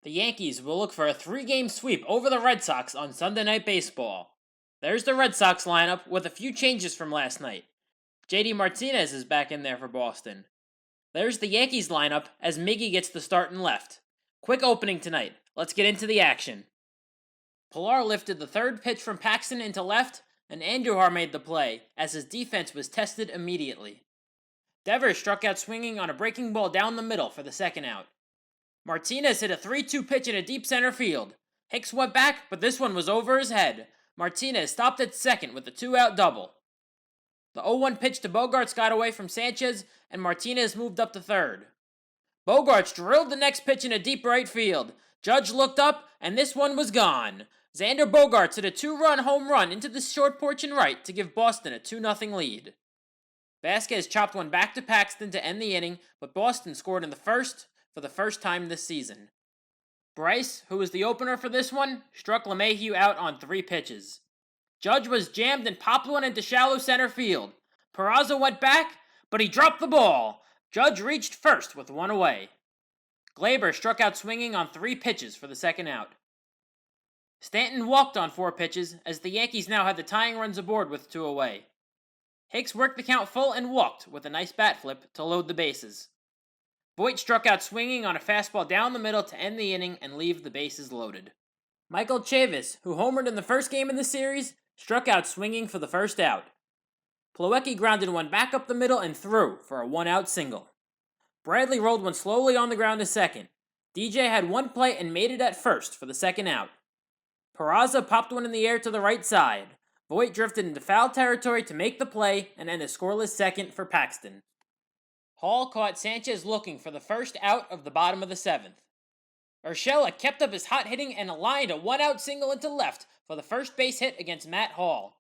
The Yankees will look for a 3-game sweep over the Red Sox on Sunday Night Baseball. There's the Red Sox lineup with a few changes from last night. JD Martinez is back in there for Boston. There's the Yankees lineup as Miggy gets the start in left. Quick opening tonight. Let's get into the action. Pilar lifted the third pitch from Paxton into left, and Andujar made the play as his defense was tested immediately. Devers struck out swinging on a breaking ball down the middle for the second out. Martinez hit a 3-2 pitch in a deep center field. Hicks went back, but this one was over his head. Martinez stopped at second with a 2-out double. The 0-1 pitch to Bogaerts got away from Sanchez, and Martinez moved up to third. Bogaerts drilled the next pitch in a deep right field. Judge looked up, and this one was gone. Xander Bogaerts hit a 2-run home run into the short porch and right to give Boston a 2-0 lead. Vasquez chopped one back to Paxton to end the inning, but Boston scored in the first for the first time this season. Bryce, who was the opener for this one, struck LeMahieu out on 3 pitches. Judge was jammed and popped one into shallow center field. Peraza went back, but he dropped the ball. Judge reached first with 1 away. Gleyber struck out swinging on 3 pitches for the second out. Stanton walked on 4 pitches as the Yankees now had the tying runs aboard with 2 away. Hicks worked the count full and walked with a nice bat flip to load the bases. Voit struck out swinging on a fastball down the middle to end the inning and leave the bases loaded. Michael Chavis, who homered in the first game of the series, struck out swinging for the first out. Plawecki grounded one back up the middle and threw for a 1-out single. Bradley rolled one slowly on the ground to second. DJ had one play and made it at first for the second out. Peraza popped one in the air to the right side. Voit drifted into foul territory to make the play and end a scoreless second for Paxton. Hall caught Sanchez looking for the first out of the bottom of the 7th. Urshela kept up his hot hitting and aligned a 1-out single into left for the first base hit against Matt Hall.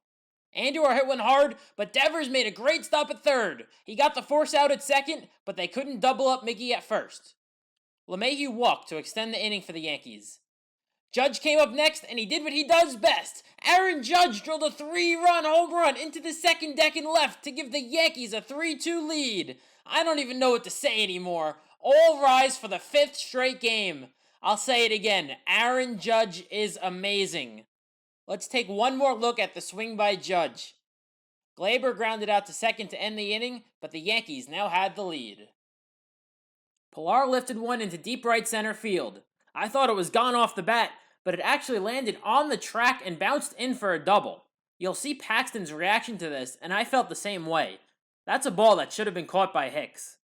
Andujar hit one hard, but Devers made a great stop at third. He got the force out at second, but they couldn't double up Miggy at first. LeMahieu walked to extend the inning for the Yankees. Judge came up next, and he did what he does best. Aaron Judge drilled a 3-run home run into the second deck and left to give the Yankees a 3-2 lead. I don't even know what to say anymore. All rise for the 5th straight game. I'll say it again. Aaron Judge is amazing. Let's take one more look at the swing by Judge. Gleyber grounded out to second to end the inning, but the Yankees now had the lead. Pilar lifted one into deep right center field. I thought it was gone off the bat, but it actually landed on the track and bounced in for a double. You'll see Paxton's reaction to this, and I felt the same way. That's a ball that should have been caught by Hicks.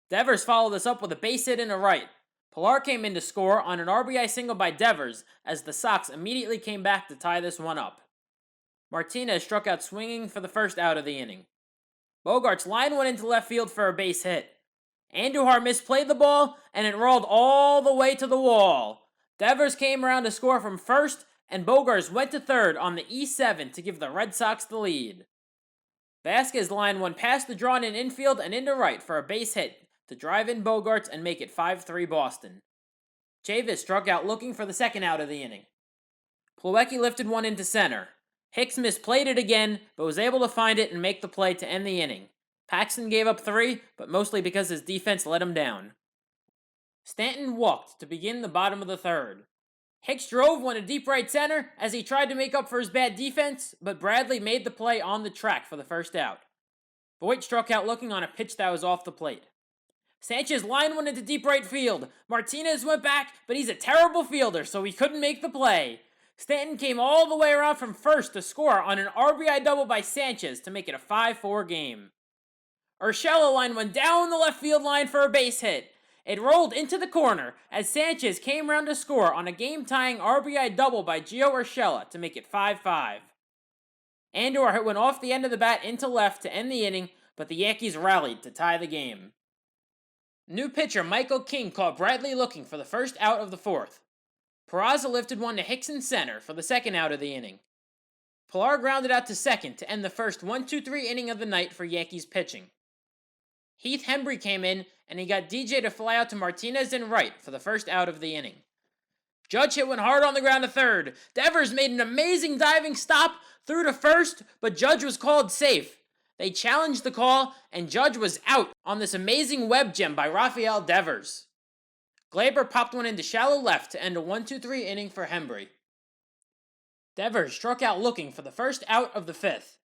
Devers followed this up with a base hit and a right. Pilar came in to score on an RBI single by Devers as the Sox immediately came back to tie this one up. Martinez struck out swinging for the first out of the inning. Bogaerts lined one into left field for a base hit. Andujar misplayed the ball and it rolled all the way to the wall. Devers came around to score from first and Bogaerts went to third on the E7 to give the Red Sox the lead. Vasquez lined one past the drawn-in infield and into right for a base hit to drive in Bogaerts and make it 5-3 Boston. Chavis struck out looking for the second out of the inning. Plawecki lifted one into center. Hicks misplayed it again, but was able to find it and make the play to end the inning. Paxton gave up 3, but mostly because his defense let him down. Stanton walked to begin the bottom of the 3rd. Hicks drove one to deep right center as he tried to make up for his bad defense, but Bradley made the play on the track for the first out. Voit struck out looking on a pitch that was off the plate. Sanchez lined one into deep right field. Martinez went back, but he's a terrible fielder, so he couldn't make the play. Stanton came all the way around from first to score on an RBI double by Sanchez to make it a 5-4 game. Urshela lined one down the left field line for a base hit. It rolled into the corner as Sanchez came around to score on a game-tying RBI double by Gio Urshela to make it 5-5. Andujar hit one off the end of the bat into left to end the inning, but the Yankees rallied to tie the game. New pitcher Michael King caught Bradley looking for the first out of the 4th. Peraza lifted one to Hicks in center for the second out of the inning. Pilar grounded out to second to end the first 1-2-3 inning of the night for Yankees pitching. Heath Hembry came in, and he got DJ to fly out to Martinez in right for the first out of the inning. Judge hit one hard on the ground to third. Devers made an amazing diving stop through to first, but Judge was called safe. They challenged the call, and Judge was out on this amazing web gem by Rafael Devers. Glaber popped one into shallow left to end a 1-2-3 inning for Hembree. Devers struck out looking for the first out of the fifth.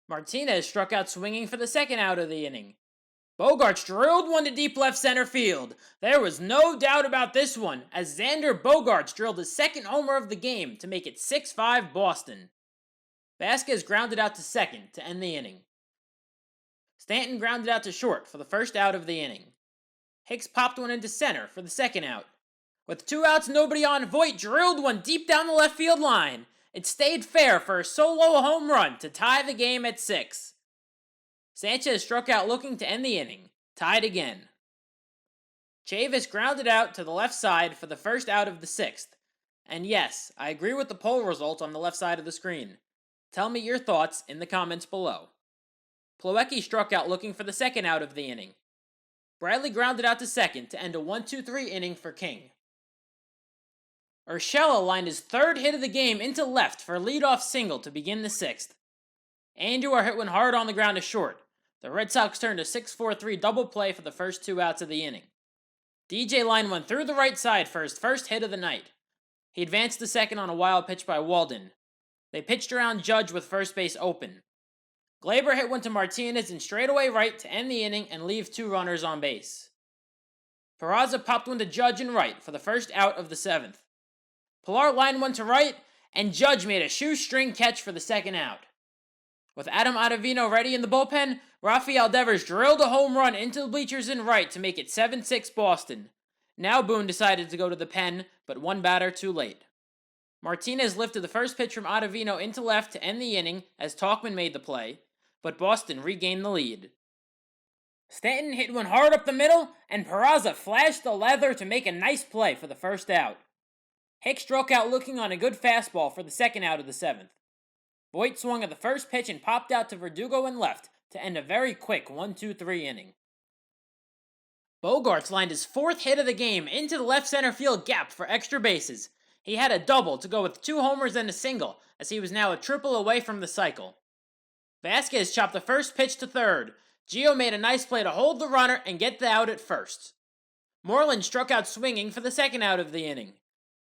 Martinez struck out swinging for the second out of the inning. Bogaerts drilled one to deep left center field. There was no doubt about this one, as Xander Bogaerts drilled his second homer of the game to make it 6-5 Boston. Vasquez grounded out to second to end the inning. Stanton grounded out to short for the first out of the inning. Hicks popped one into center for the second out. With 2 outs, nobody on, Voit drilled one deep down the left field line. It stayed fair for a solo home run to tie the game at 6. Sanchez struck out looking to end the inning, tied again. Chavis grounded out to the left side for the first out of the 6th. And yes, I agree with the poll result on the left side of the screen. Tell me your thoughts in the comments below. Plawecki struck out looking for the second out of the inning. Bradley grounded out to second to end a 1-2-3 inning for King. Urshela lined his third hit of the game into left for a leadoff single to begin the 6th. Andujar hit one hard on the ground to short. The Red Sox turned a 6-4-3 double play for the first 2 outs of the inning. DJ lined one through the right side for his first hit of the night. He advanced to second on a wild pitch by Walden. They pitched around Judge with first base open. Glaber hit one to Martinez in straightaway right to end the inning and leave 2 runners on base. Peraza popped one to Judge in right for the first out of the 7th. Pilar lined one to right, and Judge made a shoestring catch for the second out. With Adam Ottavino ready in the bullpen, Rafael Devers drilled a home run into the bleachers in right to make it 7-6 Boston. Now Boone decided to go to the pen, but 1 batter too late. Martinez lifted the first pitch from Ottavino into left to end the inning as Tauchman made the play, but Boston regained the lead. Stanton hit one hard up the middle, and Peraza flashed the leather to make a nice play for the first out. Hicks struck out looking on a good fastball for the second out of the 7th. Voit swung at the first pitch and popped out to Verdugo in left to end a very quick 1-2-3 inning. Bogaerts lined his 4th hit of the game into the left center field gap for extra bases. He had a double to go with 2 homers and a single, as he was now a triple away from the cycle. Vasquez chopped the first pitch to third. Gio made a nice play to hold the runner and get the out at first. Moreland struck out swinging for the second out of the inning.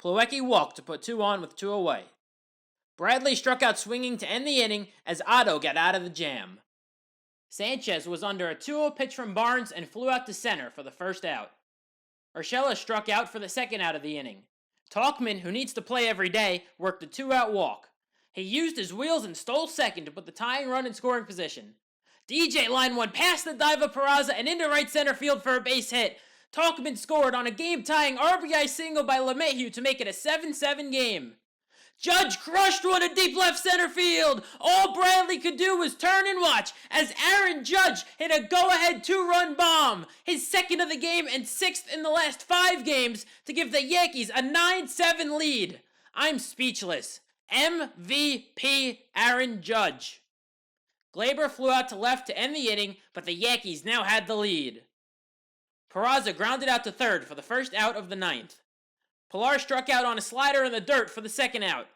Plawecki walked to put 2 on with 2 away. Bradley struck out swinging to end the inning as Otto got out of the jam. Sanchez was under a 2-0 pitch from Barnes and flew out to center for the first out. Urshela struck out for the second out of the inning. Tauchman, who needs to play every day, worked a 2-out walk. He used his wheels and stole second to put the tying run in scoring position. DJ lined one past the dive of Peraza and into right center field for a base hit. Tauchman scored on a game-tying RBI single by LeMahieu to make it a 7-7 game. Judge crushed one to deep left center field. All Bradley could do was turn and watch as Aaron Judge hit a go-ahead 2-run bomb, his second of the game and 6th in the last 5 games, to give the Yankees a 9-7 lead. I'm speechless. MVP Aaron Judge. Glaber flew out to left to end the inning, but the Yankees now had the lead. Peraza grounded out to third for the first out of the 9th. Pilar struck out on a slider in the dirt for the second out.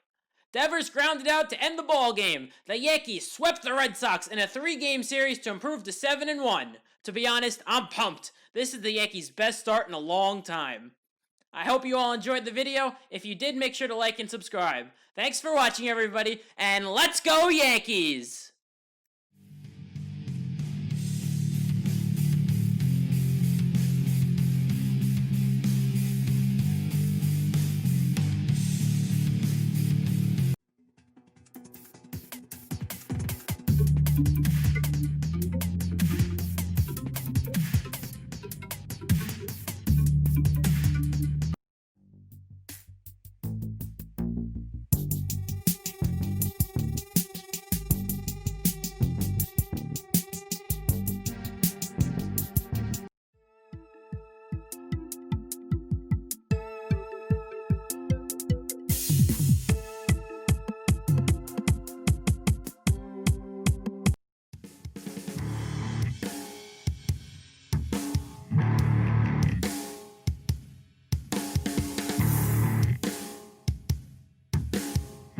Devers grounded out to end the ball game. The Yankees swept the Red Sox in a 3-game series to improve to 7-1. To be honest, I'm pumped. This is the Yankees' best start in a long time. I hope you all enjoyed the video. If you did, make sure to like and subscribe. Thanks for watching, everybody, and let's go Yankees!